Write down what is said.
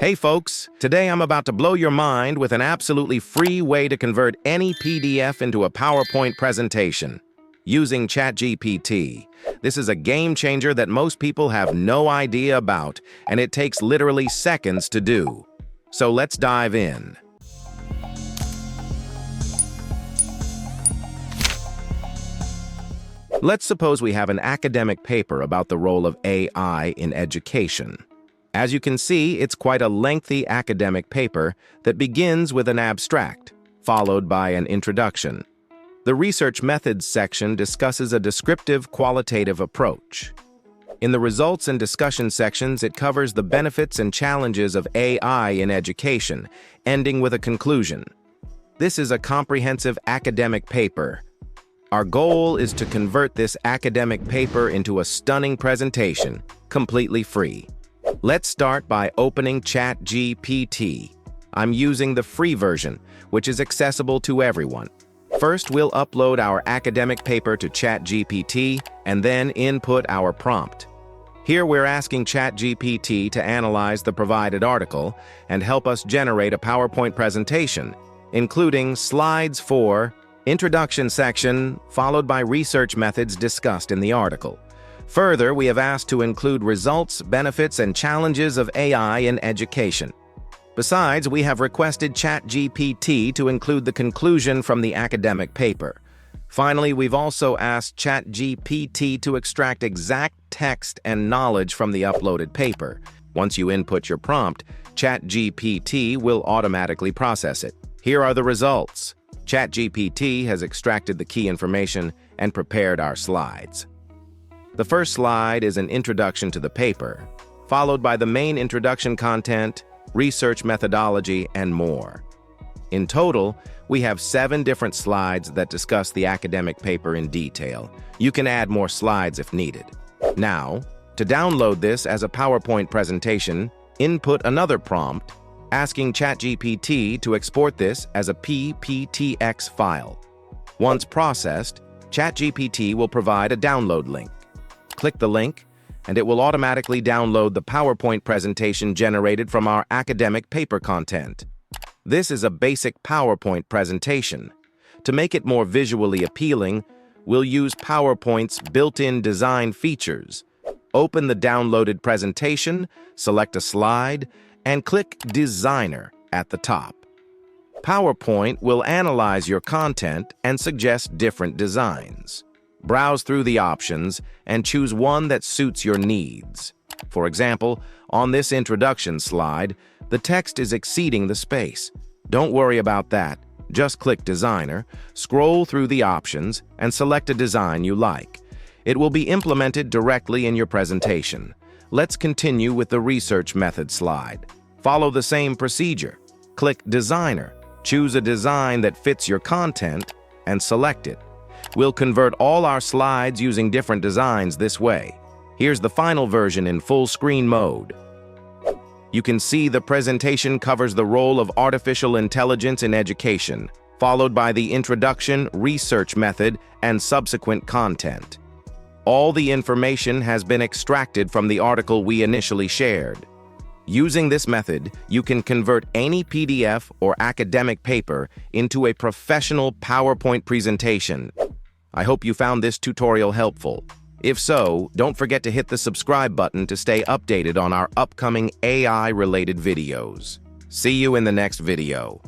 Hey folks, today I'm about to blow your mind with an absolutely free way to convert any PDF into a PowerPoint presentation using ChatGPT. This is a game changer that most people have no idea about, and it takes literally seconds to do. So let's dive in. Let's suppose we have an academic paper about the role of AI in education. As you can see, it's quite a lengthy academic paper that begins with an abstract, followed by an introduction. The research methods section discusses a descriptive qualitative approach. In the results and discussion sections, it covers the benefits and challenges of AI in education, ending with a conclusion. This is a comprehensive academic paper. Our goal is to convert this academic paper into a stunning presentation, completely free. Let's start by opening ChatGPT. I'm using the free version, which is accessible to everyone. First, we'll upload our academic paper to ChatGPT and then input our prompt. Here we're asking ChatGPT to analyze the provided article and help us generate a PowerPoint presentation, including slides for introduction section, followed by research methods discussed in the article. Further, we have asked to include results, benefits, and challenges of AI in education. Besides, we have requested ChatGPT to include the conclusion from the academic paper. Finally, we've also asked ChatGPT to extract exact text and knowledge from the uploaded paper. Once you input your prompt, ChatGPT will automatically process it. Here are the results. ChatGPT has extracted the key information and prepared our slides. The first slide is an introduction to the paper, followed by the main introduction content, research methodology, and more. In total, we have 7 different slides that discuss the academic paper in detail. You can add more slides if needed. Now, to download this as a PowerPoint presentation, input another prompt asking ChatGPT to export this as a PPTX file. Once processed, ChatGPT will provide a download link. Click the link, and it will automatically download the PowerPoint presentation generated from our academic paper content. This is a basic PowerPoint presentation. To make it more visually appealing, we'll use PowerPoint's built-in design features. Open the downloaded presentation, select a slide, and click Designer at the top. PowerPoint will analyze your content and suggest different designs. Browse through the options and choose one that suits your needs. For example, on this introduction slide, the text is exceeding the space. Don't worry about that. Just click Designer, scroll through the options, and select a design you like. It will be implemented directly in your presentation. Let's continue with the research method slide. Follow the same procedure. Click Designer, choose a design that fits your content, and select it. We'll convert all our slides using different designs this way. Here's the final version in full screen mode. You can see the presentation covers the role of artificial intelligence in education, followed by the introduction, research method, and subsequent content. All the information has been extracted from the article we initially shared. Using this method, you can convert any PDF or academic paper into a professional PowerPoint presentation. I hope you found this tutorial helpful. If so, don't forget to hit the subscribe button to stay updated on our upcoming AI-related videos. See you in the next video.